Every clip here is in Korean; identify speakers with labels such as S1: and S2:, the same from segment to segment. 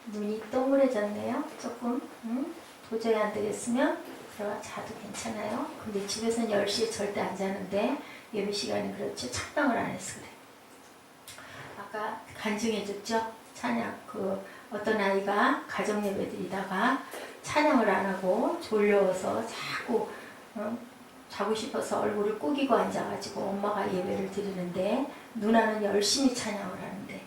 S1: 눈이 동그래졌네요. 조금 도저히 안 되겠으면 들어가 자도 괜찮아요. 근데 집에서는 10시에 절대 안 자는데 예배 시간이 그렇죠. 착당을 안 해서 그래. 아까 간증해줬죠. 찬양 어떤 아이가 가정 예배 드리다가 찬양을 안 하고 졸려서 자꾸 자고 싶어서 얼굴을 꾸기고 앉아가지고 엄마가 예배를 드리는데 누나는 열심히 찬양을 하는데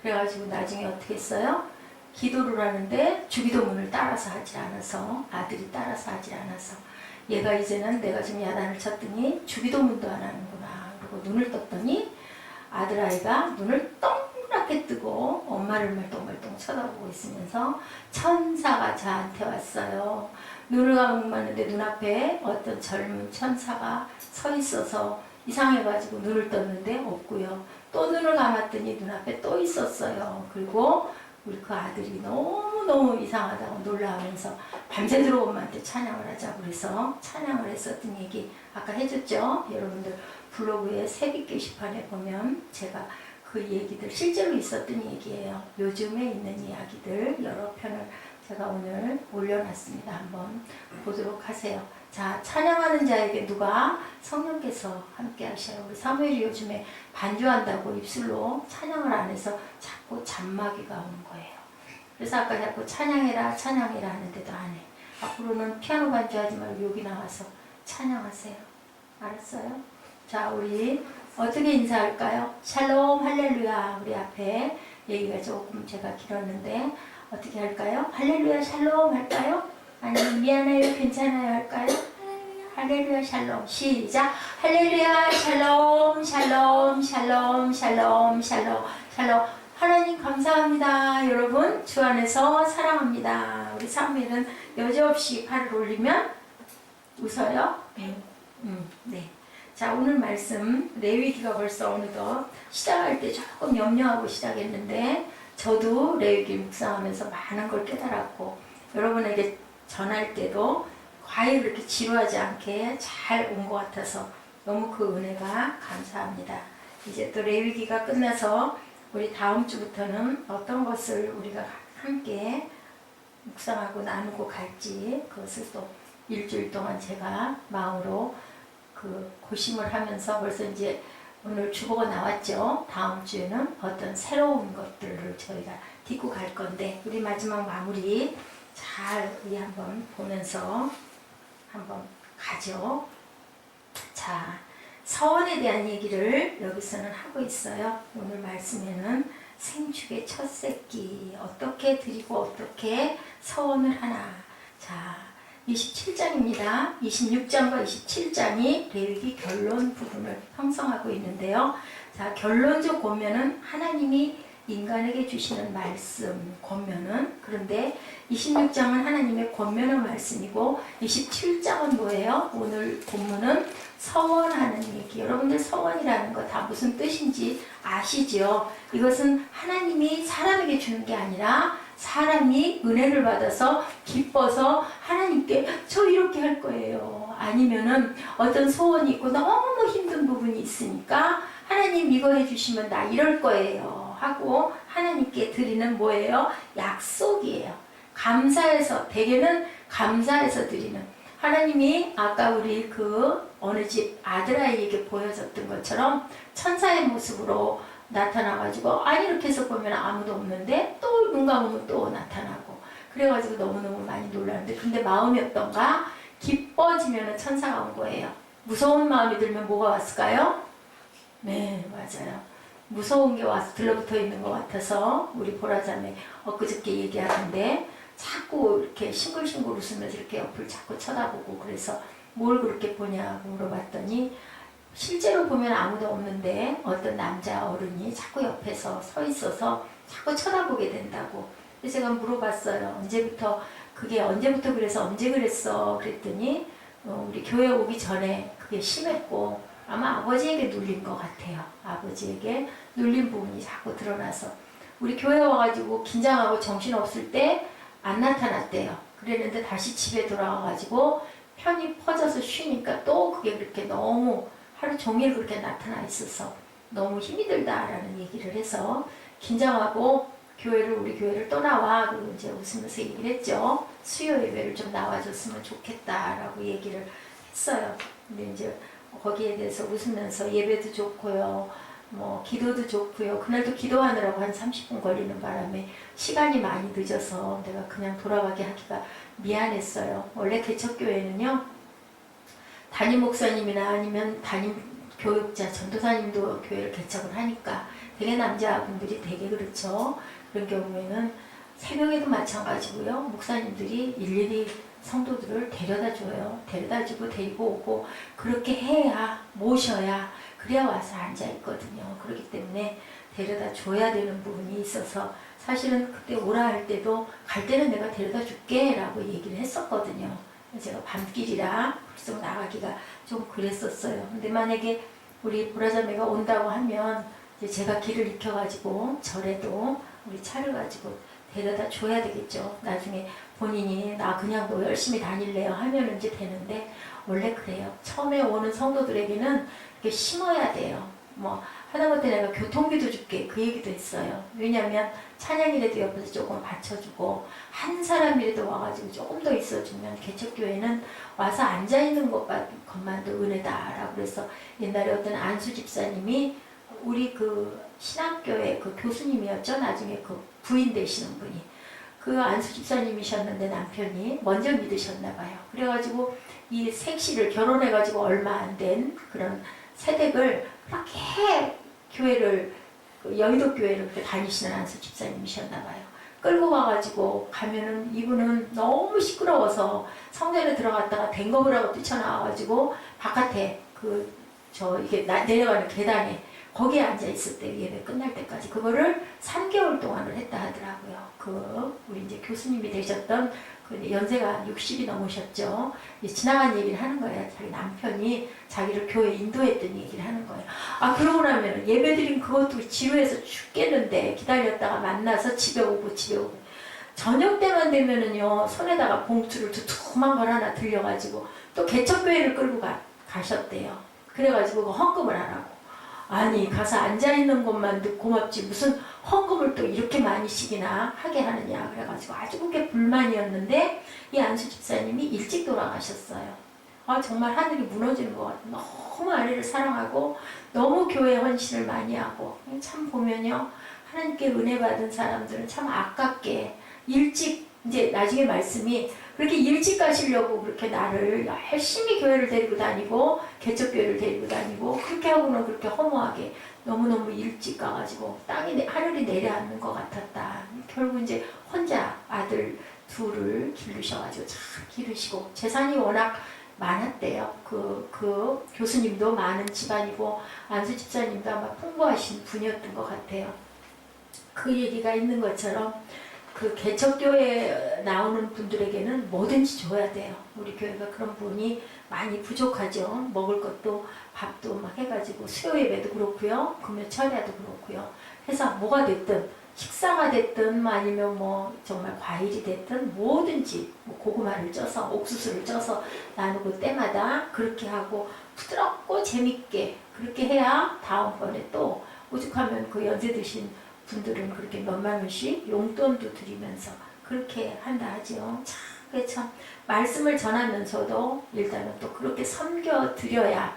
S1: 그래가지고 나중에 어떻게 했어요? 기도를 하는데 주기도문을 따라서 하지 않아서 아들이 따라서 하지 않아서 얘가 이제는 내가 좀 야단을 쳤더니 주기도문도 안 하는구나. 그리고 눈을 떴더니 아들아이가 눈을 동그랗게 뜨고 엄마를 말똥말똥 쳐다보고 있으면서 천사가 저한테 왔어요. 눈을 감았는데 눈앞에 어떤 젊은 천사가 서 있어서 이상해가지고 눈을 떴는데 없고요. 또 눈을 감았더니 눈앞에 또 있었어요. 그리고 우리 그 아들이 너무너무 이상하다고 놀라면서 밤새도록 엄마한테 찬양을 하자고 그래서 찬양을 했었던 얘기 아까 해줬죠. 여러분들 블로그에 새빛 게시판에 보면 제가 그 얘기들 실제로 있었던 얘기예요. 요즘에 있는 이야기들 여러 편을 제가 오늘 올려놨습니다. 한번 보도록 하세요. 자, 찬양하는 자에게 누가 성령께서 함께 하셔요. 우리 사무엘이 요즘에 반주한다고 입술로 찬양을 안 해서 자꾸 잔마귀가 오는 거예요. 그래서 아까 자꾸 찬양해라 찬양해라 하는데도 안 해. 앞으로는 피아노 반주하지 말고 여기 나와서 찬양하세요. 알았어요? 자, 우리 어떻게 인사할까요? 샬롬 할렐루야. 우리 앞에 얘기가 조금 제가 길었는데 어떻게 할까요? 할렐루야 샬롬 할까요? 아니면 미안해요 괜찮아요 할까요? 할렐루야 샬롬. 시작. 할렐루야 샬롬 샬롬 샬롬 샬롬 샬롬 샬롬. 하나님 감사합니다. 여러분 주 안에서 사랑합니다. 우리 사무엘은 여지없이 팔을 올리면 웃어요. 네. 자, 오늘 말씀 레위기가 벌써 어느덧 시작할 때 조금 염려하고 시작했는데 저도 레위기 묵상하면서 많은 걸 깨달았고 여러분에게 전할 때도 과히 그렇게 지루하지 않게 잘 온 것 같아서 너무 그 은혜가 감사합니다. 이제 또 레위기가 끝나서 우리 다음 주부터는 어떤 것을 우리가 함께 묵상하고 나누고 갈지 그것을 또 일주일 동안 제가 마음으로 고심을 하면서 벌써 이제 오늘 주보가 나왔죠. 다음 주에는 어떤 새로운 것들을 저희가 딛고 갈 건데 우리 마지막 마무리 잘 우리 한번 보면서 한번 가죠. 자, 서원에 대한 얘기를 여기서는 하고 있어요. 오늘 말씀에는 생축의 첫 새끼 어떻게 드리고 어떻게 서원을 하나. 자, 27장입니다. 26장과 27장이 레위기 결론 부분을 형성하고 있는데요. 자, 결론적 권면은 하나님이 인간에게 주시는 말씀, 권면은. 그런데 26장은 하나님의 권면의 말씀이고 27장은 뭐예요? 오늘 본문은 서원하는 얘기. 여러분들 서원이라는 거 다 무슨 뜻인지 아시죠? 이것은 하나님이 사람에게 주는 게 아니라 사람이 은혜를 받아서 기뻐서 하나님께 저 이렇게 할 거예요. 아니면은 어떤 소원이 있고 너무 힘든 부분이 있으니까 하나님 이거 해주시면 나 이럴 거예요 하고 하나님께 드리는 뭐예요? 약속이에요. 감사해서 대개는 감사해서 드리는 하나님이 아까 우리 어느 집 아들아이에게 보여줬던 것처럼 천사의 모습으로 나타나가지고 이렇게 해서 보면 아무도 없는데 또 눈 감으면 또 나타나고 그래가지고 너무너무 많이 놀랐는데 근데 마음이 어떤가? 기뻐지면 천사가 온 거예요. 무서운 마음이 들면 뭐가 왔을까요? 네, 맞아요. 무서운 게 와서 들러붙어 있는 것 같아서 우리 보라자매 엊그저께 얘기하는데 자꾸 이렇게 싱글싱글 웃으면서 이렇게 옆을 자꾸 쳐다보고 그래서 뭘 그렇게 보냐고 물어봤더니 실제로 보면 아무도 없는데 어떤 남자 어른이 자꾸 옆에서 서 있어서 자꾸 쳐다보게 된다고. 그래서 제가 물어봤어요. 그게 언제부터 그래서 언제 그랬어? 그랬더니 우리 교회 오기 전에 그게 심했고 아마 아버지에게 눌린 것 같아요. 아버지에게 눌린 부분이 자꾸 드러나서 우리 교회 와가지고 긴장하고 정신없을 때 안 나타났대요. 그랬는데 다시 집에 돌아와가지고 편히 퍼져서 쉬니까 또 그게 그렇게 너무 하루 종일 그렇게 나타나 있어서 너무 힘이 들다라는 얘기를 해서 긴장하고 우리 교회를 또 나와. 그리고 이제 웃으면서 얘기를 했죠. 수요 예배를 좀 나와줬으면 좋겠다라고 얘기를 했어요. 근데 이제 거기에 대해서 웃으면서 예배도 좋고요. 뭐 기도도 좋고요. 그날도 기도하느라고 한 30분 걸리는 바람에 시간이 많이 늦어서 내가 그냥 돌아가게 하기가 미안했어요. 원래 개척교회는요, 담임 목사님이나 아니면 담임 교육자, 전도사님도 교회를 개척을 하니까 되게 남자분들이 되게 그렇죠. 그런 경우에는 새벽에도 마찬가지고요. 목사님들이 일일이 성도들을 데려다 줘요. 데려다 주고 데리고 오고 그렇게 해야, 모셔야, 그래야 와서 앉아 있거든요. 그렇기 때문에 데려다 줘야 되는 부분이 있어서 사실은 그때 오라 할 때도 갈 때는 내가 데려다 줄게 라고 얘기를 했었거든요. 제가 밤길이라 벌써 나가기가 좀 그랬었어요. 근데 만약에 우리 보라자매가 온다고 하면 이제 제가 길을 익혀가지고 절에도 우리 차를 가지고 데려다 줘야 되겠죠. 나중에 본인이 나 그냥 너 열심히 다닐래요 하면 이제 되는데, 원래 그래요. 처음에 오는 성도들에게는 이렇게 심어야 돼요. 뭐 하다못해 내가 교통비도 줄게 그 얘기도 했어요. 왜냐하면 찬양이라도 옆에서 조금 받쳐주고 한 사람이라도 와가지고 조금 더 있어주면 개척교회는 와서 앉아있는 것만도 은혜다라고 그래서 옛날에 어떤 안수 집사님이 우리 그 신학교의 그 교수님이었죠. 나중에 그 부인 되시는 분이 그 안수 집사님이셨는데 남편이 먼저 믿으셨나 봐요. 그래가지고 이 색시를 결혼해가지고 얼마 안 된 그런 세댁을 그렇게 교회를 여의도 교회를 그렇게 다니시는 안수 집사님이셨나 봐요. 끌고 가가지고 가면은 이분은 너무 시끄러워서 성전에 들어갔다가 댕겁을 하고 뛰쳐나와가지고 바깥에 이게 내려가는 계단에 거기에 앉아 있을 때 예배 끝날 때까지 그거를 3개월 동안을 했다 하더라고요. 우리 이제 교수님이 되셨던 그 연세가 60이 넘으셨죠. 지나간 얘기를 하는 거예요. 자기 남편이 자기를 교회에 인도했던 얘기를 하는 거예요. 아, 그러고 나면 예배드린 그것도 지루해서 죽겠는데 기다렸다가 만나서 집에 오고 저녁 때만 되면은요, 손에다가 봉투를 두툼한 걸 하나 들려가지고 또 개척교회를 끌고 가셨대요. 그래가지고 그 헌금을 하라고. 아니, 가서 앉아있는 것만 고맙지 무슨 헌금을 또 이렇게 많이씩이나 하게 하느냐. 그래가지고 아주 그게 불만이었는데 이 안수 집사님이 일찍 돌아가셨어요. 아, 정말 하늘이 무너지는 것 같아요. 너무 아내를 사랑하고 너무 교회 헌신을 많이 하고, 참 보면요, 하나님께 은혜 받은 사람들은 참 아깝게 일찍, 이제 나중에 말씀이 그렇게 일찍 가시려고 그렇게 나를 열심히 교회를 데리고 다니고 개척교회를 데리고 다니고 그렇게 하고는 그렇게 허무하게 너무너무 일찍 가가지고 하늘이 내려앉는 것 같았다. 결국 이제 혼자 아들 둘을 기르셔가지고 참 기르시고 재산이 워낙 많았대요. 그 교수님도 많은 집안이고 안수 집사님도 아마 풍부하신 분이었던 것 같아요. 그 얘기가 있는 것처럼 그 개척교회에 나오는 분들에게는 뭐든지 줘야 돼요. 우리 교회가 그런 부분이 많이 부족하죠. 먹을 것도 밥도 막 해가지고 수요 예배도 그렇고요. 금요 철야도 그렇고요. 해서 뭐가 됐든 식사가 됐든 아니면 뭐 정말 과일이 됐든 뭐든지 뭐 고구마를 쪄서 옥수수를 쪄서 나누고 때마다 그렇게 하고 부드럽고 재밌게 그렇게 해야 다음번에 또 오죽하면 그 연세 드신 분들은 그렇게 몇만 원씩 용돈도 드리면서 그렇게 한다 하죠. 참 말씀을 전하면서도 일단은 또 그렇게 섬겨드려야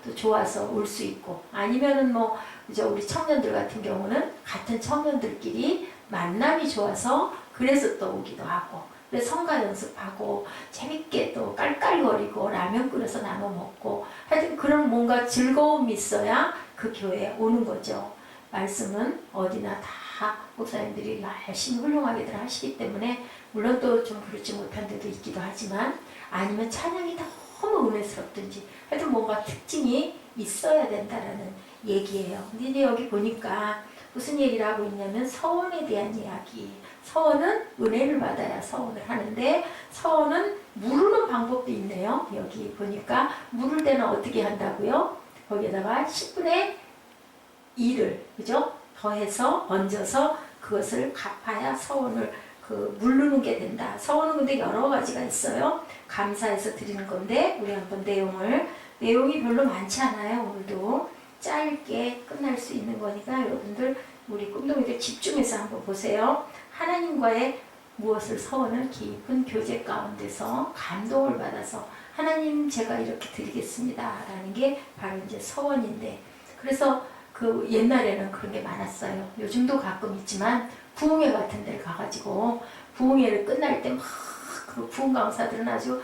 S1: 또 좋아서 올 수 있고, 아니면은 뭐 그죠, 우리 청년들 같은 경우는 같은 청년들끼리 만남이 좋아서 그래서 또 오기도 하고, 그래서 성가 연습하고 재밌게 또 깔깔거리고 라면 끓여서 나눠 먹고 하여튼 그런 뭔가 즐거움이 있어야 그 교회에 오는 거죠. 말씀은 어디나 다 목사님들이 열심히 훌륭하게들 하시기 때문에 물론 또 좀 그렇지 못한 데도 있기도 하지만, 아니면 찬양이 너무 은혜스럽든지 하여튼 뭔가 특징이 있어야 된다라는 얘기예요. 근데 이제 여기 보니까 무슨 얘기를 하고 있냐면 서원에 대한 이야기. 서원은 은혜를 받아야 서원을 하는데 서원은 무르는 방법도 있네요. 여기 보니까 무를 때는 어떻게 한다고요? 거기에다가 10분의 2를 그죠? 더해서 얹어서 그것을 갚아야 서원을 물르는 게 된다. 서원은 근데 여러 가지가 있어요. 감사해서 드리는 건데 우리 한번 내용이 별로 많지 않아요. 오늘도 짧게 끝날 수 있는 거니까 여러분들 우리 꿈동이들 집중해서 한번 보세요. 하나님과의 무엇을 서원을 깊은 교제 가운데서 감동을 받아서 하나님 제가 이렇게 드리겠습니다 라는 게 바로 이제 서원인데, 그래서 그 옛날에는 그런 게 많았어요. 요즘도 가끔 있지만 부흥회 같은 데를 가가지고 부흥회를 끝날 때 막 그 부흥 강사들은 아주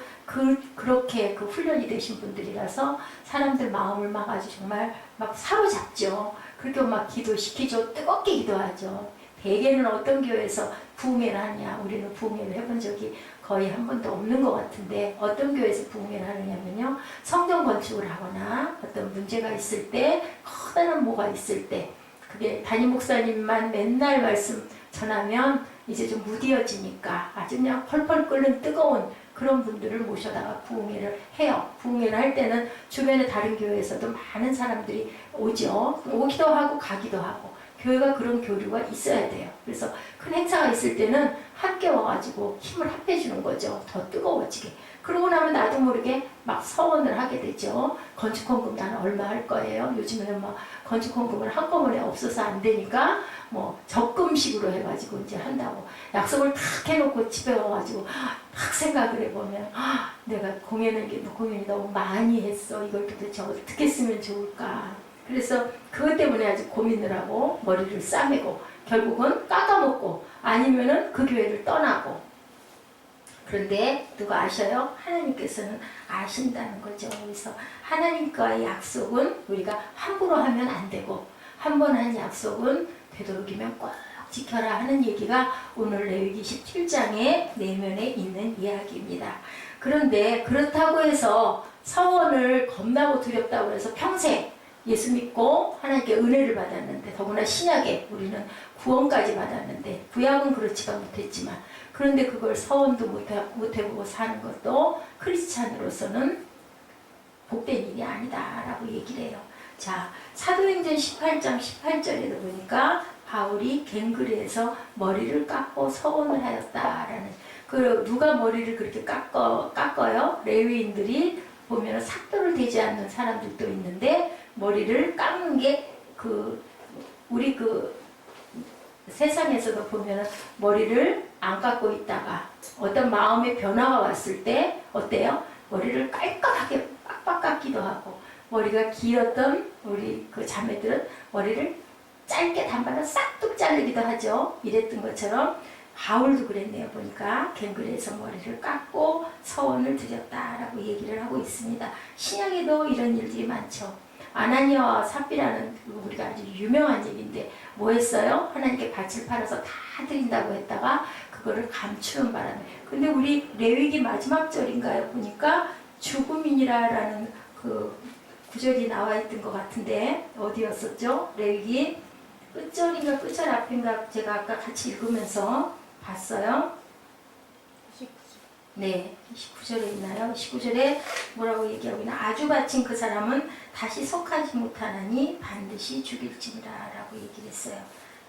S1: 그렇게 그 훈련이 되신 분들이라서 사람들 마음을 막 아주 정말 막 사로잡죠. 그렇게 막 기도시키죠. 뜨겁게 기도하죠. 대개는 어떤 교회에서 부흥회를 하냐, 우리는 부흥회를 해본 적이 거의 한 번도 없는 것 같은데, 어떤 교회에서 부흥회를 하느냐면요, 성전 건축을 하거나 어떤 문제가 있을 때, 커다란 뭐가 있을 때, 그게 담임 목사님만 맨날 말씀 전하면 이제 좀 무디어지니까 아주 그냥 펄펄 끓는 뜨거운 그런 분들을 모셔다가 부흥회를 해요. 부흥회를 할 때는 주변에 다른 교회에서도 많은 사람들이 오죠. 오기도 하고 가기도 하고. 교회가 그런 교류가 있어야 돼요. 그래서 큰 행사가 있을 때는 함께 와가지고 힘을 합해주는 거죠. 더 뜨거워지게. 그러고 나면 나도 모르게 막 서원을 하게 되죠. 건축헌금 나는 얼마 할 거예요. 요즘에는 막 건축헌금을 한꺼번에 없어서 안 되니까 뭐 적금식으로 해가지고 이제 한다고 약속을 탁 해놓고 집에 와가지고 탁 생각을 해보면 내가 공연이 너무 많이 했어. 이걸 도대체 어떻게 쓰면 좋을까. 그래서 그것 때문에 아주 고민을 하고 머리를 싸매고 결국은 깎아먹고 아니면은 그 교회를 떠나고. 그런데 누가 아셔요? 하나님께서는 아신다는 거죠. 그래서 하나님과의 약속은 우리가 함부로 하면 안 되고, 한 번 한 약속은 되도록이면 꼭 지켜라 하는 얘기가 오늘 레위기 17장의 내면에 있는 이야기입니다. 그런데 그렇다고 해서 서원을 겁나고 두렵다고 해서 평생 예수 믿고 하나님께 은혜를 받았는데, 더구나 신약에 우리는 구원까지 받았는데, 구약은 그렇지가 못했지만, 그런데 그걸 서원도 못해보고 사는 것도 크리스찬으로서는 복된 일이 아니다라고 얘기를 해요. 자, 사도행전 18장 18절에도 보니까 바울이 갱그리에서 머리를 깎고 서원을 하였다라는, 누가 머리를 그렇게 깎어요? 레위인들이 보면 삭도를 대지 않는 사람들도 있는데, 머리를 깎는 게 우리 세상에서도 보면 머리를 안 깎고 있다가 어떤 마음의 변화가 왔을 때 어때요? 머리를 깔끔하게 빡빡 깎기도 하고, 머리가 길었던 우리 그 자매들은 머리를 짧게 단발로 싹둑 자르기도 하죠. 이랬던 것처럼 바울도 그랬네요. 보니까 갱그리에서 머리를 깎고 서원을 드렸다라고 얘기를 하고 있습니다. 신약에도 이런 일들이 많죠. 아나니아와 삽비라는 우리가 아주 유명한 얘기인데 뭐 했어요? 하나님께 밭을 팔아서 다 드린다고 했다가 그거를 감추는 바람에, 근데 우리 레위기 마지막 절인가요? 보니까 죽음이니라라는 그 구절이 나와 있던 것 같은데 어디였었죠? 레위기 끝절인가 끝절 앞인가 제가 아까 같이 읽으면서 봤어요.
S2: 19절.
S1: 네, 29절에 있나요? 29절에 뭐라고 얘기하고 있나? 아주 바친 그 사람은 다시 속하지 못하나니 반드시 죽일지니라 라고 얘기를 했어요.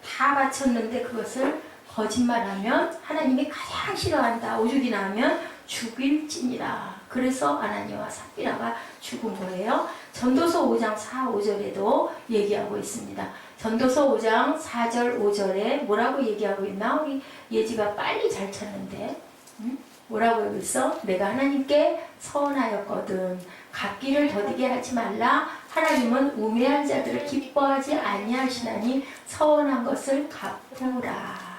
S1: 다 바쳤는데 그것을 거짓말하면 하나님이 가장 싫어한다. 오죽이나 하면 죽일지니라. 그래서 아나니아와 삽비라가 죽은 거예요. 전도서 5장 4, 5절에도 얘기하고 있습니다. 전도서 5장 4절, 5절에 뭐라고 얘기하고 있나? 우리 예지가 빨리 잘 찾는데 뭐라고 여기 있어? 내가 하나님께 서원하였거든. 갚기를 더디게 하지 말라. 하나님은 우매한 자들을 기뻐하지 아니하시나니 서원한 것을 갚으라.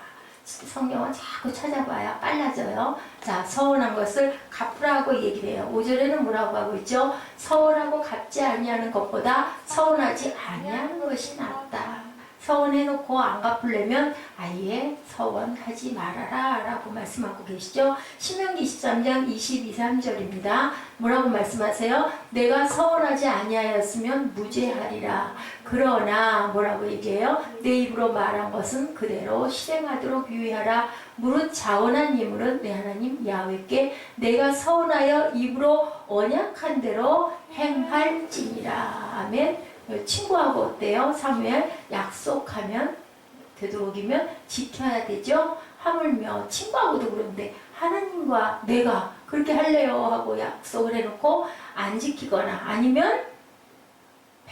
S1: 성경은 자꾸 찾아봐야 빨라져요. 자, 서원한 것을 갚으라고 얘기를 해요. 5절에는 뭐라고 하고 있죠? 서원하고 갚지 아니하는 것보다 서원하지 아니하는 것이 낫다. 서원해놓고 안 갚으려면 아예 서원하지 말아라 라고 말씀하고 계시죠. 신명기 23장 22, 3절입니다. 뭐라고 말씀하세요? 내가 서원하지 아니하였으면 무죄하리라. 그러나 뭐라고 얘기해요? 내 입으로 말한 것은 그대로 실행하도록 유의하라. 무릇 자원한 예물은 내 하나님 야훼께 내가 서원하여 입으로 언약한 대로 행할지니라. 아멘. 친구하고 어때요? 사무엘 약속하면 되도록이면 지켜야 되죠. 하물며 친구하고도 그런데 하나님과 내가 그렇게 할래요 하고 약속을 해놓고 안 지키거나 아니면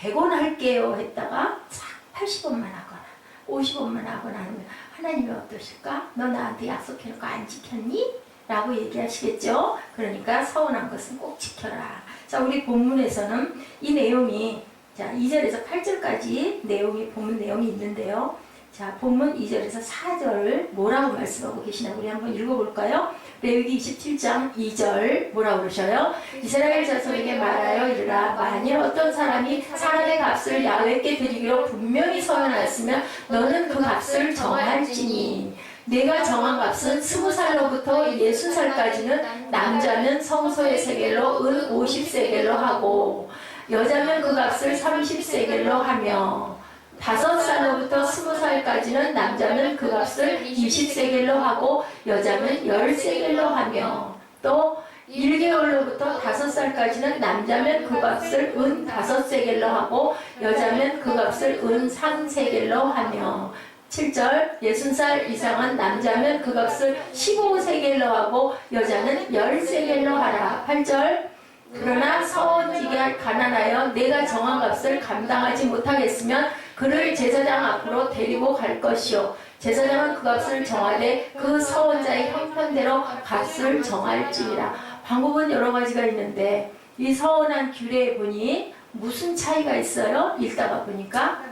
S1: 100원 할게요 했다가 싹 80원만 하거나 50원만 하거나 하면 하나님이 어떠실까? 너 나한테 약속해놓고 안 지켰니? 라고 얘기하시겠죠. 그러니까 서운한 것은 꼭 지켜라. 자, 우리 본문에서는 이 내용이 자 2절에서 8절까지 내용이 본문 내용이 있는데요. 자, 본문 2절에서 4절 뭐라고 말씀하고 계시나 우리 한번 읽어볼까요? 레위기 27장 2절 뭐라고 그러셔요? 이스라엘 자손에게 말하여 이르라. 만일 어떤 사람이 사람의 값을 야훼께 드리기로 분명히 서원하였으면 너는 그 값을 정할지니 내가 정한 값은 20살로부터 60살까지는 남자는 성소의 세겔로 은 50세겔로 하고 여자면 그 값을 30세겔로 하며 5살로부터 20살까지는 남자는 그 값을 20세겔로 하고 여자는 10세겔로 하며 또 1개월로부터 5살까지는 남자면 그 값을 은 5세겔로 하고 여자면 그 값을 은 3세겔로 하며 7절 60살 이상한 남자면 그 값을 15세겔로 하고 여자는 10세겔로 하라. 8절 그러나 서원지게 가난하여 내가 정한 값을 감당하지 못하겠으면 그를 제사장 앞으로 데리고 갈 것이요 제사장은 그 값을 정하되 그 서원자의 형편대로 값을 정할지니라. 방법은 여러 가지가 있는데 이 서원한 규례에 보니 무슨 차이가 있어요? 읽다가 보니까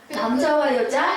S1: 남자와 여자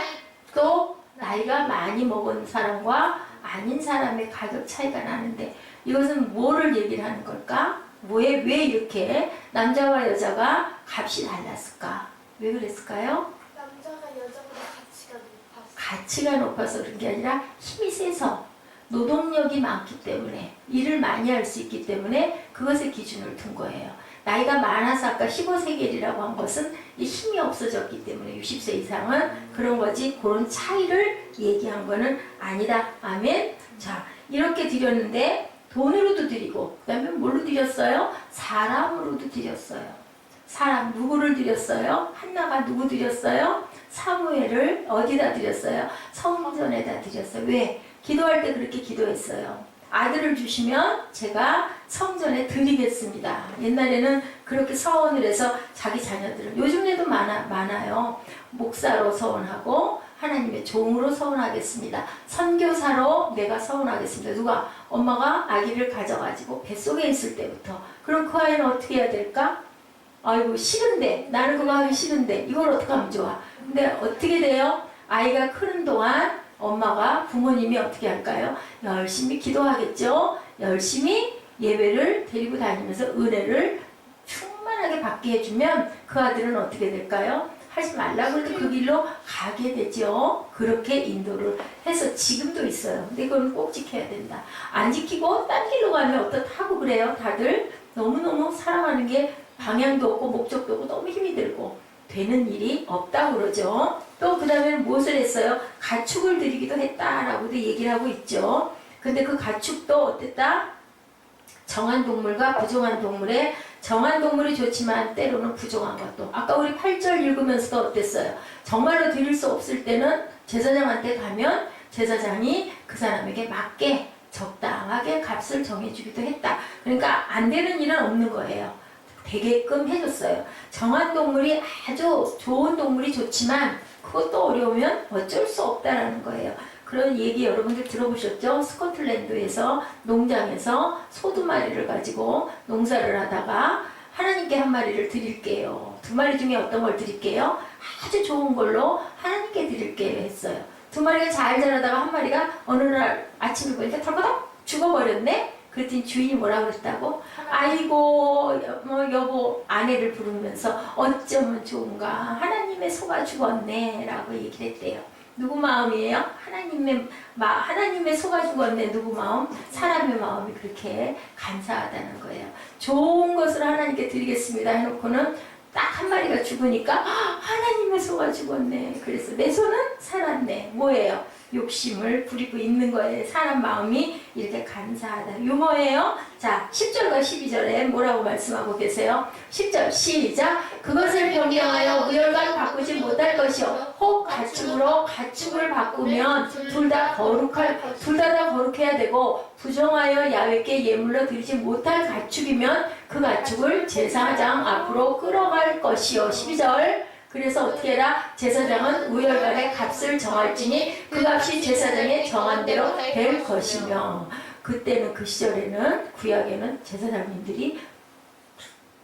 S1: 또 나이가 많이 먹은 사람과 아닌 사람의 가격 차이가 나는데 이것은 뭐를 얘기를 하는 걸까? 왜 이렇게 남자와 여자가 값이 달랐을까? 왜 그랬을까요?
S2: 남자가 여자보다 가치가 높았어.
S1: 가치가 높아서 그런 게 아니라 힘이 세서 노동력이 많기 때문에 일을 많이 할 수 있기 때문에 그것에 기준을 둔 거예요. 나이가 많아서 아까 15세겔이라고 한 것은 이 힘이 없어졌기 때문에 60세 이상은 그런 거지 그런 차이를 얘기한 거는 아니다. 아멘. 자, 이렇게 드렸는데 돈으로도 드리고 그 다음에 뭘로 드렸어요? 사람으로도 드렸어요. 사람 누구를 드렸어요? 한나가 누구 드렸어요? 사무엘을 어디다 드렸어요? 성전에다 드렸어요. 왜? 기도할 때 그렇게 기도했어요. 아들을 주시면 제가 성전에 드리겠습니다. 옛날에는 그렇게 서원을 해서 자기 자녀들을 요즘에도 많아요. 목사로 서원하고 하나님의 종으로 서원하겠습니다. 선교사로 내가 서원하겠습니다. 누가? 엄마가 아기를 가져가지고 뱃속에 있을 때부터. 그럼 그 아이는 어떻게 해야 될까? 아이고 싫은데 나는 그거 하기 싫은데 이걸 어떻게 하면 좋아? 근데 어떻게 돼요? 아이가 크는 동안 엄마가 부모님이 어떻게 할까요? 열심히 기도하겠죠. 열심히 예배를 데리고 다니면서 은혜를 충만하게 받게 해주면 그 아들은 어떻게 될까요? 하지 말라고 해도 그 길로 가게 되죠. 그렇게 인도를 해서 지금도 있어요. 근데 이건 꼭 지켜야 된다. 안 지키고 딴 길로 가면 어떻다고 그래요? 다들 너무너무 살아가는 게 방향도 없고 목적도 없고 너무 힘이 들고 되는 일이 없다고 그러죠. 또 그 다음에는 무엇을 했어요? 가축을 드리기도 했다라고도 얘기를 하고 있죠. 근데 그 가축도 어땠다? 정한 동물과 부정한 동물에 정한 동물이 좋지만 때로는 부정한 것도. 아까 우리 8절 읽으면서도 어땠어요? 정말로 드릴 수 없을 때는 제사장한테 가면 제사장이 그 사람에게 맞게 적당하게 값을 정해주기도 했다. 그러니까 안 되는 일은 없는 거예요. 되게끔 해줬어요. 정한 동물이 아주 좋은 동물이 좋지만 그것도 어려우면 어쩔 수 없다라는 거예요. 그런 얘기 여러분들 들어보셨죠? 스코틀랜드에서 농장에서 소 2마리를 가지고 농사를 하다가 하나님께 1마리를 드릴게요. 2마리 중에 어떤 걸 드릴게요? 아주 좋은 걸로 하나님께 드릴게요 했어요. 2마리가 잘 자라다가 1마리가 어느 날 아침에 보니까 털거덕 죽어버렸네? 그랬더니 주인이 뭐라 그랬다고? 아이고 여보 아내를 부르면서 어쩌면 좋은가 하나님의 소가 죽었네 라고 얘기를 했대요. 누구 마음이에요? 하나님의 소가 죽었네. 누구 마음? 사람의 마음이 그렇게 감사하다는 거예요. 좋은 것을 하나님께 드리겠습니다 해놓고는 딱 1마리가 죽으니까 하나님의 소가 죽었네. 그래서 내 소는 살았네. 뭐예요? 욕심을 부리고 있는 거예요. 사람 마음이 이렇게 간사하다. 유머예요. 자, 10절과 12절에 뭐라고 말씀하고 계세요? 10절 시작. 그것을 변경하여 우열간 바꾸지 못할 것이요 혹 가축으로 가축을 바꾸면 둘 다 거룩해야 되고 부정하여 야훼께 예물로 드리지 못할 가축이면 그 가축을 제사장 앞으로 끌어갈 것이요 12절. 그래서 어떻게 해라? 제사장은 우열간의 값을 정할지니 그 값이 제사장의 정한 대로 될 것이며, 그때는 그 시절에는 구약에는 제사장님들이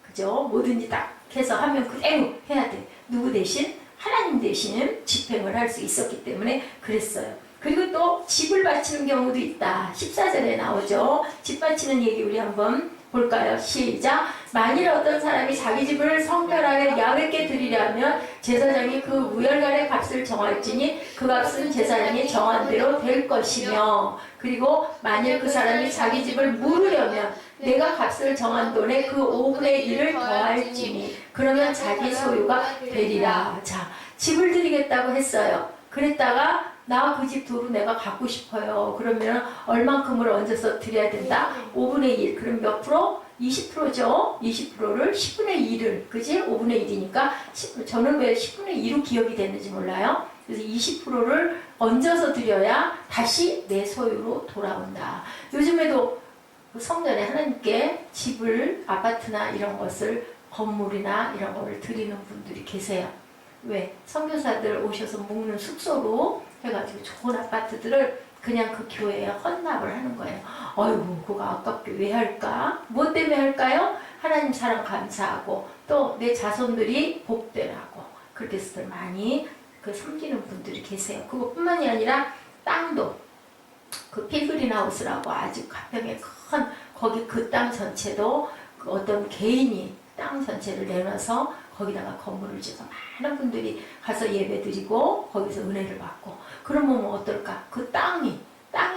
S1: 그죠? 뭐든지 딱 해서 하면 그대로 해야 돼. 누구 대신? 하나님 대신 집행을 할 수 있었기 때문에 그랬어요. 그리고 또 집을 바치는 경우도 있다. 14절에 나오죠. 집 바치는 얘기 우리 한번 볼까요? 시작. 만일 어떤 사람이 자기 집을 성결하게 야훼께 드리려면 제사장이 그 우열간의 값을 정할지니 그 값은 제사장이 정한 대로 될 것이며, 그리고 만일 그 사람이 자기 집을 물으려면 내가 값을 정한 돈에 그 5분의 1을 더할지니 그러면 자기 소유가 되리라. 자, 집을 드리겠다고 했어요. 그랬다가 나 그 집 도로 내가 갖고 싶어요. 그러면 얼만큼을 얹어서 드려야 된다? 5분의 1. 그럼 몇 프로? 20%죠. 20%를 10분의 1을, 그지? 5분의 1이니까 저는 왜 10분의 2로 기억이 됐는지 몰라요. 그래서 20%를 얹어서 드려야 다시 내 소유로 돌아온다. 요즘에도 성전에 하나님께 집을, 아파트나 이런 것을, 건물이나 이런 거를 드리는 분들이 계세요. 왜? 선교사들 오셔서 묵는 숙소로 해가지고 좋은 아파트들을 그냥 그 교회에 헌납을 하는 거예요. 어이구, 그거 아깝게 왜 할까? 뭐 때문에 할까요? 하나님 사랑 감사하고 또 내 자손들이 복되라고. 그렇게 해서 많이 그 섬기는 분들이 계세요. 그것뿐만이 아니라 땅도 그 필그린하우스라고 아주 가평에 큰 거기 그 땅 전체도 그 어떤 개인이 땅 전체를 내놔서 거기다가 건물을 지어서 많은 분들이 가서 예배드리고 거기서 은혜를 받고, 그러면 뭐 어떨까? 그 땅이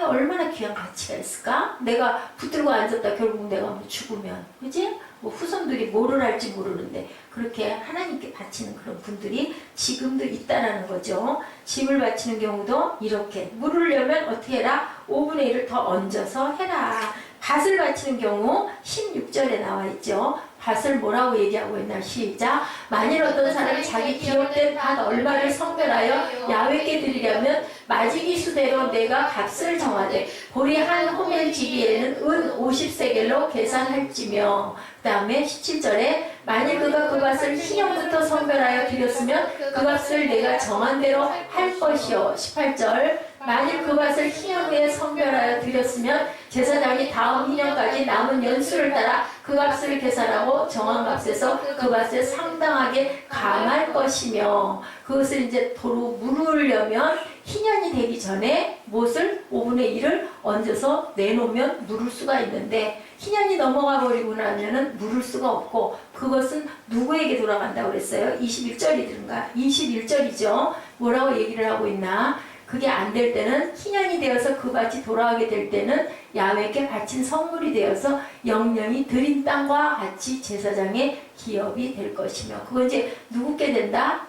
S1: 얼마나 귀한 가치가 있을까? 내가 붙들고 앉았다 결국 내가 뭐 죽으면, 그지? 뭐 후손들이 뭐를 할지 모르는데 그렇게 하나님께 바치는 그런 분들이 지금도 있다라는 거죠. 집을 바치는 경우도 이렇게 물으려면 어떻게 해라? 5분의 1을 더 얹어서 해라. 밭을 바치는 경우 16절에 나와 있죠. 밭을 뭐라고 얘기하고 있나? 시작. 만일 어떤 사람이 자기 기업된 밭 얼마를 성별하여 야훼께 드리려면 마지기 수대로 내가 값을 정하되 보리 한 호멜 지기에는 은 50세겔로 계산할지며, 그 다음에 17절에 만일 그가 그 밭을 희년부터 성별하여 드렸으면 그 값을 내가 정한 대로 할 것이요. 18절 만일 그 밭을 희년 후에 성별하여 드렸으면 제사장이 다음 희년까지 남은 연수를 따라 그 값을 계산하고 정한 값에서 그 밭을 상당하게 감할 것이며, 그것을 이제 도로 물으려면 희년이 되기 전에 무엇을? 5분의 1을 얹어서 내놓으면 물을 수가 있는데 희년이 넘어가 버리고 나면은 물을 수가 없고, 그것은 누구에게 돌아간다고 그랬어요? 21절이든가 21절이죠. 뭐라고 얘기를 하고 있나? 그게 안 될 때는 희년이 되어서 그 밭이 돌아가게 될 때는 야훼께 바친 선물이 되어서 영영이 드린 땅과 같이 제사장의 기업이 될 것이며, 그건 이제 누구께 된다?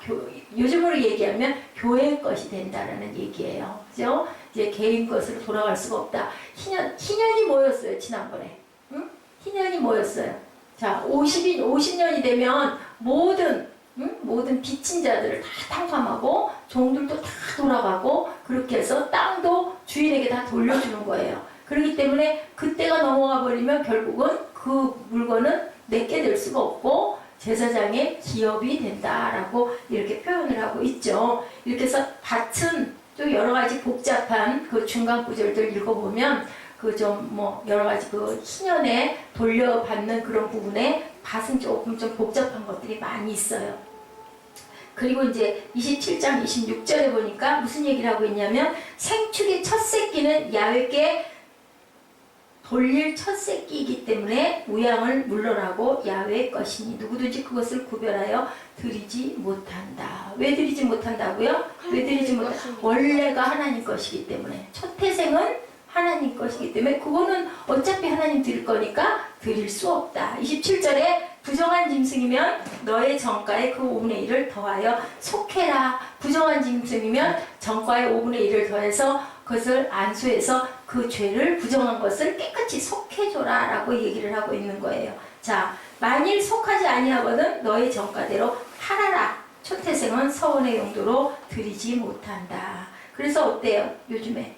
S1: 요즘으로 얘기하면 교회의 것이 된다라는 얘기예요. 그죠? 이제 개인 것으로 돌아갈 수가 없다. 희년이 뭐였어요? 지난번에. 응? 희년이 뭐였어요? 자, 50년이 되면 모든 빚진 자들을 다 탕감하고 종들도 다 돌아가고 그렇게 해서 땅도 주인에게 다 돌려주는 거예요. 그렇기 때문에 그때가 넘어가 버리면 결국은 그 물건은 내게 될 수가 없고 제사장의 기업이 된다라고 이렇게 표현을 하고 있죠. 이렇게 해서 밭은 또 여러 가지 복잡한 그 중간 구절들 읽어보면 그 좀 뭐 여러 가지 그 희년에 돌려받는 그런 부분에 밭은 조금 좀 복잡한 것들이 많이 있어요. 그리고 이제 27장 26절에 보니까 무슨 얘기를 하고 있냐면 생축의 첫 새끼는 야훼께 돌릴 첫 새끼이기 때문에 우양을 물러나고 야훼의 것이니 누구든지 그것을 구별하여 드리지 못한다. 왜 드리지 못한다고요? 왜 드리지 못한다? 원래가 하나님 것이기 때문에, 첫 태생은 하나님 것이기 때문에 그거는 어차피 하나님 드릴 거니까 드릴 수 없다. 27절에 부정한 짐승이면 너의 정가의 그 5분의 1을 더하여 속해라. 부정한 짐승이면 정가의 5분의 1을 더해서 그것을 안수해서 그 죄를 부정한 것을 깨끗이 속해줘라 라고 얘기를 하고 있는 거예요. 자, 만일 속하지 아니하거든 너의 정가대로 팔아라. 초태생은 서원의 용도로 드리지 못한다. 그래서 어때요? 요즘에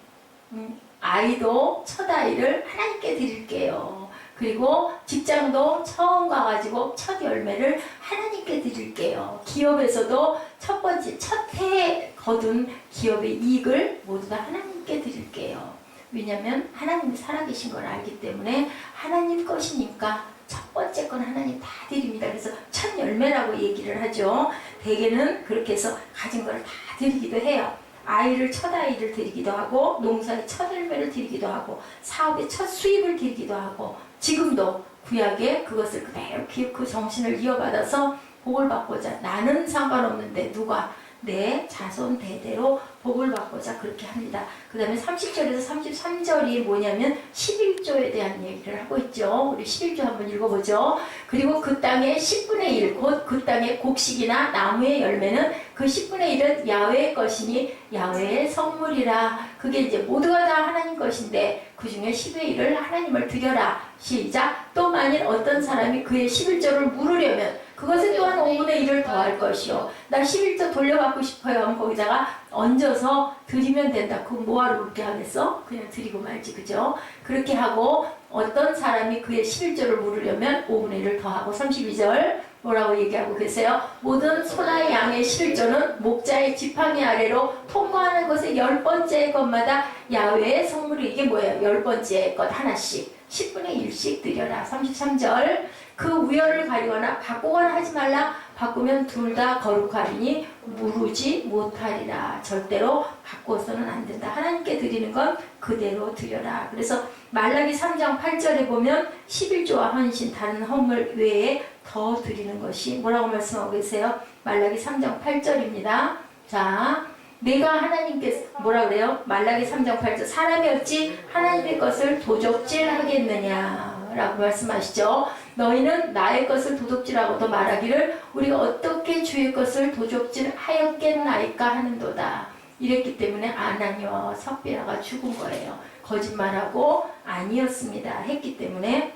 S1: 아이도 첫 아이를 하나님께 드릴게요. 그리고 직장도 처음 가가지고 첫 열매를 하나님께 드릴게요. 기업에서도 첫 번째 첫 해에 거둔 기업의 이익을 모두 다 하나님께 드릴게요. 왜냐하면 하나님이 살아계신 걸 알기 때문에 하나님 것이니까 첫 번째 건 하나님 다 드립니다. 그래서 첫 열매라고 얘기를 하죠. 대개는 그렇게 해서 가진 걸 다 드리기도 해요. 아이를 첫 아이를 드리기도 하고 농사의 첫 열매를 드리기도 하고 사업의 첫 수입을 드리기도 하고 지금도 구약에 그것을 그대로 그 정신을 이어받아서 복을 받고자 나는 상관없는데 누가 내 자손 대대로 복을 받고자 그렇게 합니다. 그 다음에 30절에서 33절이 뭐냐면 11조에 대한 얘기를 하고 있죠. 우리 11조 한번 읽어보죠. 그리고 그 땅의 10분의 1 곧 그 땅의 곡식이나 나무의 열매는 그 10분의 1은 야훼의 것이니 야훼의 선물이라. 그게 이제 모두가 다 하나님 것인데 그 중에 10의 1을 하나님을 드려라. 시작. 또 만일 어떤 사람이 그의 11조를 물으려면 그것에 또한 5분의 1을 더할 것이요. 나 11조 돌려받고 싶어요. 하면 거기다가 얹어서 드리면 된다. 그럼 뭐하러 그렇게 하겠어? 그냥 드리고 말지. 그죠? 그렇게 하고 어떤 사람이 그의 11조를 물으려면 5분의 1을 더하고 32절 뭐라고 얘기하고 계세요? 모든 소나 양의 11조는 목자의 지팡이 아래로 통과하는 것의 10번째 것마다 야훼의 성물이 이게 뭐예요? 10번째 것 하나씩 10분의 1씩 드려라. 33절 그 우열을 가리거나 바꾸거나 하지 말라. 바꾸면 둘 다 거룩하리니 무르지 못하리라. 절대로 바꿔서는 안 된다. 하나님께 드리는 건 그대로 드려라. 그래서 말라기 3장 8절에 보면 11조와 헌신 다른 헌물 외에 더 드리는 것이 뭐라고 말씀하고 계세요? 말라기 3장 8절입니다. 자, 내가 하나님께 뭐라 그래요? 말라기 3장 8절 사람이 어찌 하나님의 것을 도적질하겠느냐 라고 말씀하시죠. 너희는 나의 것을 도둑질하고 더 말하기를 우리가 어떻게 주의 것을 도둑질하였겠나이까 하는도다. 이랬기 때문에 아나니와 삽비라가 죽은 거예요. 거짓말하고 아니었습니다. 했기 때문에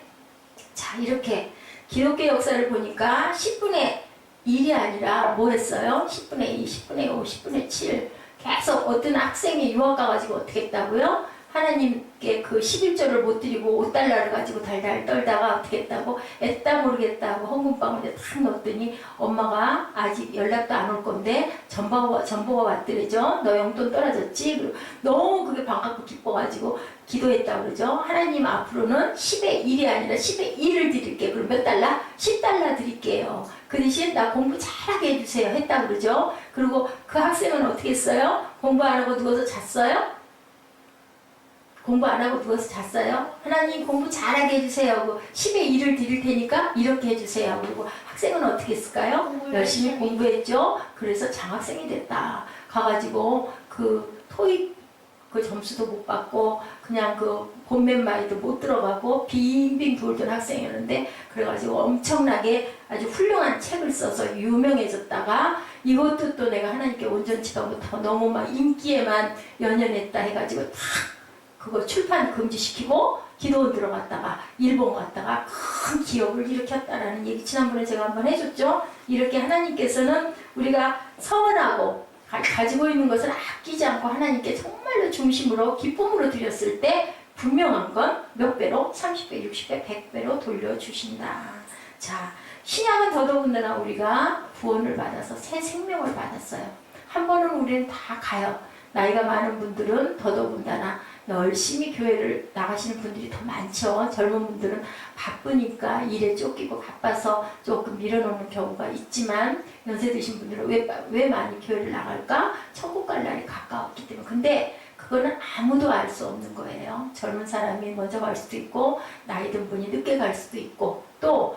S1: 자 이렇게 기독교 역사를 보니까 10분의 1이 아니라 뭐 했어요? 10분의 2, 10분의 5, 10분의 7 계속 어떤 학생이 유학 가가지고 어떻게 했다고요? 하나님께 그 11조를 못 드리고 5달러를 가지고 달달 떨다가 어떻게 했다고? 애따 모르겠다고 헌금방울에 탁 넣었더니 엄마가 아직 연락도 안 올 건데 전보가 왔더래죠. 너 용돈 떨어졌지? 그리고 너무 그게 반갑고 기뻐가지고 기도했다고 그러죠. 하나님 앞으로는 10의 1이 아니라 10의 1을 드릴게요. 그럼 몇 달러? 10달러 드릴게요. 그 대신 나 공부 잘하게 해주세요. 했다고 그러죠. 그리고 그 학생은 어떻게 했어요? 공부 안 하고 누워서 잤어요? 공부 안 하고 누워서 잤어요? 하나님 공부 잘하게 해주세요. 10의 1을 드릴 테니까 이렇게 해주세요. 그리고 학생은 어떻게 했을까요? 열심히 공부했죠. 그래서 장학생이 됐다. 가가지고 그 토익 그 점수도 못 받고 그냥 그 본면마이도 못 들어가고 빙빙 돌던 학생이었는데 그래가지고 엄청나게 아주 훌륭한 책을 써서 유명해졌다가 이것도 또 내가 하나님께 온전치가 못하고 너무 막 인기에만 연연했다 해가지고 탁 그거 출판 금지시키고 기도원 들어갔다가 일본 갔다가 큰 기업을 일으켰다라는 얘기 지난번에 제가 한번 해줬죠. 이렇게 하나님께서는 우리가 서원하고 가지고 있는 것을 아끼지 않고 하나님께 정말로 중심으로 기쁨으로 드렸을 때 분명한 건 몇 배로? 30배, 60배, 100배로 돌려주신다. 자, 신약은 더더군다나 우리가 구원을 받아서 새 생명을 받았어요. 한 번은 우리는 다 가요. 나이가 많은 분들은 더더군다나 열심히 교회를 나가시는 분들이 더 많죠. 젊은 분들은 바쁘니까 일에 쫓기고 바빠서 조금 밀어놓는 경우가 있지만 연세 드신 분들은 왜 많이 교회를 나갈까? 천국 갈 날이 가까웠기 때문에. 근데 그거는 아무도 알 수 없는 거예요. 젊은 사람이 먼저 갈 수도 있고 나이 든 분이 늦게 갈 수도 있고 또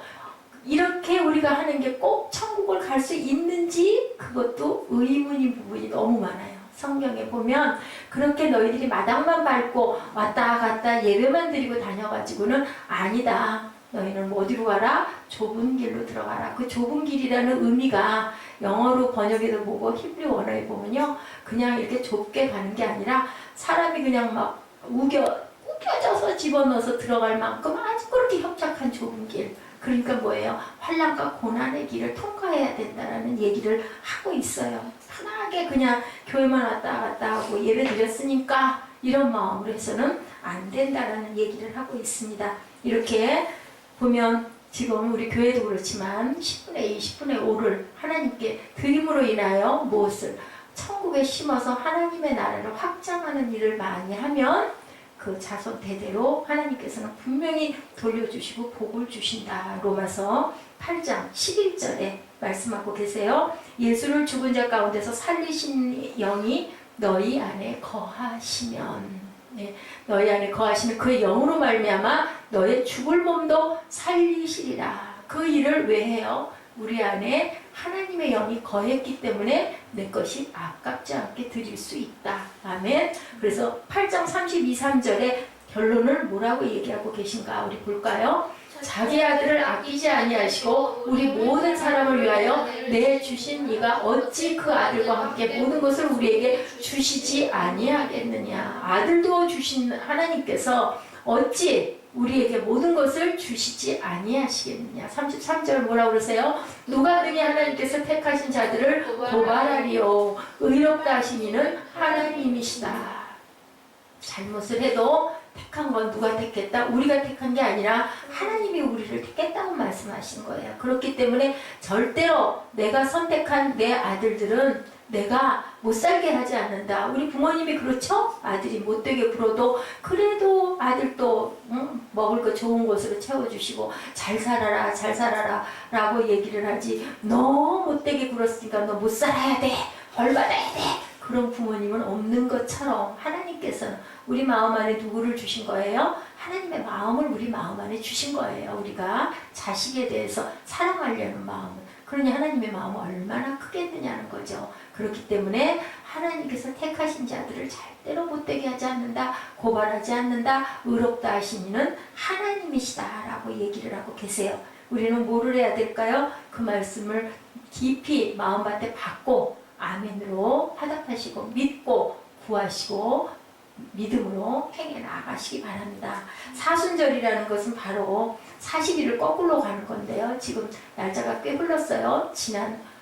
S1: 이렇게 우리가 하는 게 꼭 천국을 갈 수 있는지 그것도 의문인 부분이 너무 많아요. 성경에 보면 그렇게 너희들이 마당만 밟고 왔다 갔다 예배만 드리고 다녀가지고는 아니다. 너희는 어디로 가라? 좁은 길로 들어가라. 그 좁은 길이라는 의미가 영어로 번역해도 보고 히브리 원어에 보면요. 그냥 이렇게 좁게 가는 게 아니라 사람이 그냥 막 우겨져서 집어넣어서 들어갈 만큼 아주 그렇게 협착한 좁은 길. 그러니까 뭐예요? 환난과 고난의 길을 통과해야 된다라는 얘기를 하고 있어요. 편하게 그냥 교회만 왔다 갔다 하고 예배 드렸으니까 이런 마음으로 해서는 안 된다라는 얘기를 하고 있습니다. 이렇게 보면 지금 우리 교회도 그렇지만 10분의 2, 10분의 5를 하나님께 드림으로 인하여 무엇을 천국에 심어서 하나님의 나라를 확장하는 일을 많이 하면 그 자손 대대로 하나님께서는 분명히 돌려주시고 복을 주신다. 로마서 8장 11절에 말씀하고 계세요. 예수를 죽은 자 가운데서 살리신 영이 너희 안에 거하시면, 네, 너희 안에 거하시는 그 영으로 말미암아 너의 죽을 몸도 살리시리라. 그 일을 왜 해요? 우리 안에 하나님의 영이 거했기 때문에 내 것이 아깝지 않게 드릴 수 있다. 아멘. 그래서 8장 32, 3절에 결론을 뭐라고 얘기하고 계신가 우리 볼까요? 자기 아들을 아끼지 아니하시고 우리 모든 사람을 위하여 내 주신 이가 어찌 그 아들과 함께 모든 것을 우리에게 주시지 아니하겠느냐. 아들도 주신 하나님께서 어찌 우리에게 모든 것을 주시지 아니하시겠느냐. 33절 뭐라고 그러세요? 누가 능히 하나님께서 택하신 자들을 고발하리요. 의롭다 하신 이는 하나님이시다. 잘못을 해도 택한 건 누가 택했다? 우리가 택한 게 아니라 하나님이 우리를 택했다고 말씀하신 거예요. 그렇기 때문에 절대로 내가 선택한 내 아들들은 내가 못 살게 하지 않는다. 우리 부모님이 그렇죠? 아들이 못되게 굴어도 그래도 아들도 먹을 거 좋은 것으로 채워주시고 잘 살아라 잘 살아라 라고 얘기를 하지. 너 못되게 굴었으니까 너 못 살아야 돼. 벌 받아야 돼. 그런 부모님은 없는 것처럼 하나님께서는 우리 마음 안에 누구를 주신 거예요? 하나님의 마음을 우리 마음 안에 주신 거예요. 우리가 자식에 대해서 사랑하려는 마음을. 그러니 하나님의 마음은 얼마나 크겠느냐는 거죠. 그렇기 때문에 하나님께서 택하신 자들을 절대로 못되게 하지 않는다. 고발하지 않는다. 의롭다 하신 이는 하나님이시다 라고 얘기를 하고 계세요. 우리는 뭐를 해야 될까요? 그 말씀을 깊이 마음밭에 받고 아멘으로 화답하시고 믿고 구하시고 믿음으로 행해 나가시기 바랍니다. 사순절이라는 것은 바로 40일을 거꾸로 가는 건데요. 지금 날짜가 꽤 흘렀어요.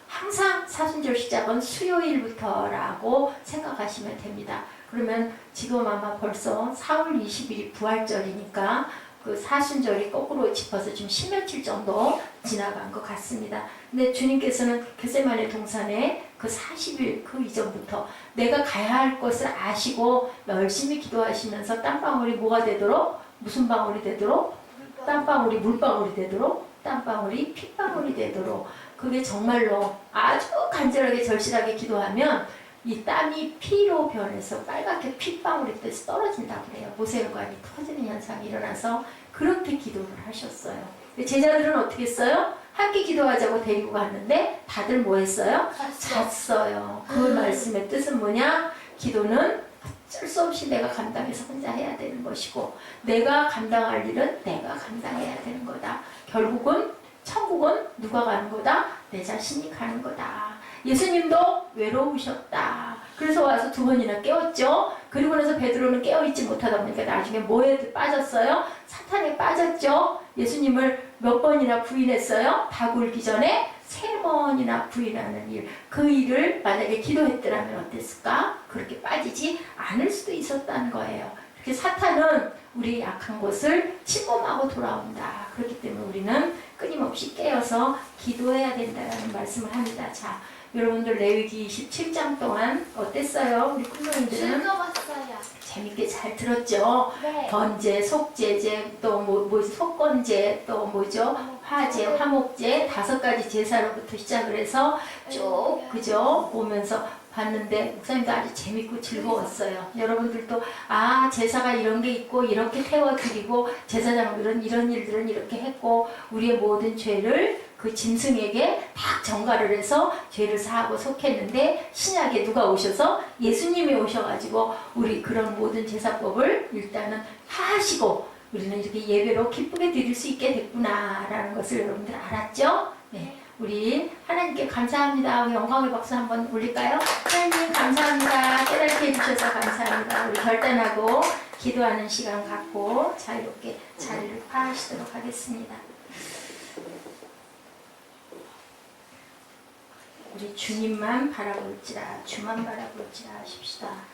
S1: 항상 사순절 시작은 수요일부터라고 생각하시면 됩니다. 그러면 지금 아마 벌써 4월 20일이 부활절이니까 그 사순절이 거꾸로 짚어서 지금 10며칠 정도 지나간 것 같습니다. 근데 주님께서는 겟세마네 동산에 그 40일 그 이전부터 내가 가야 할 것을 아시고 열심히 기도하시면서 땀방울이 뭐가 되도록? 무슨 방울이 되도록? 땀방울이 물방울이 되도록? 땀방울이 핏방울이 되도록. 그게 정말로 아주 간절하게 절실하게 기도하면 이 땀이 피로 변해서 빨갛게 핏방울이 돼서 떨어진다고 그래요. 모세혈관이 터지는 현상이 일어나서 그렇게 기도를 하셨어요. 제자들은 어떻게 했어요? 함께 기도하자고 데리고 갔는데 다들 뭐 했어요? 잤어요. 그 말씀의 뜻은 뭐냐? 기도는 어쩔 수 없이 내가 감당해서 혼자 해야 되는 것이고 내가 감당할 일은 내가 감당해야 되는 거다. 결국은 천국은 누가 가는 거다? 내 자신이 가는 거다. 예수님도 외로우셨다. 그래서 와서 2번이나 깨웠죠. 그리고 나서 베드로는 깨어있지 못하다 보니까 나중에 뭐에 빠졌어요? 사탄에 빠졌죠. 예수님을 몇 번이나 부인했어요? 다 굴기 전에 3번이나 부인하는 일. 그 일을 만약에 기도했더라면 어땠을까? 그렇게 빠지지 않을 수도 있었다는 거예요. 이렇게 사탄은 우리 약한 곳을 침범하고 돌아온다. 그렇기 때문에 우리는 끊임없이 깨어서 기도해야 된다는 말씀을 합니다. 자, 여러분들 레위기 27장 동안 어땠어요? 우리 쿨러님들은?
S2: 즐거웠어요.
S1: 재밌게 잘 들었죠?
S2: 네.
S1: 번제, 속제제, 또 속건제, 또 뭐죠? 화제, 화목제 5가지 제사로부터 시작을 해서 쭉 그죠? 보면서 봤는데 목사님도 아주 재밌고 즐거웠어요. 여러분들도 제사가 이런 게 있고 이렇게 태워드리고 제사장들은 이런 일들은 이렇게 했고 우리의 모든 죄를 그 짐승에게 딱 전가를 해서 죄를 사하고 속했는데 신약에 누가 오셔서 예수님이 오셔가지고 우리 그런 모든 제사법을 일단은 하시고 우리는 이렇게 예배로 기쁘게 드릴 수 있게 됐구나라는 것을 여러분들 알았죠? 네. 우리 하나님께 감사합니다. 우리 영광의 박수 한번 올릴까요? 하나님 감사합니다. 깨닫게 해주셔서 감사합니다. 우리 결단하고 기도하는 시간 갖고 자유롭게 자리를 파하시도록 하겠습니다. 우리 주님만 바라볼지라 주만 바라볼지라 하십시다.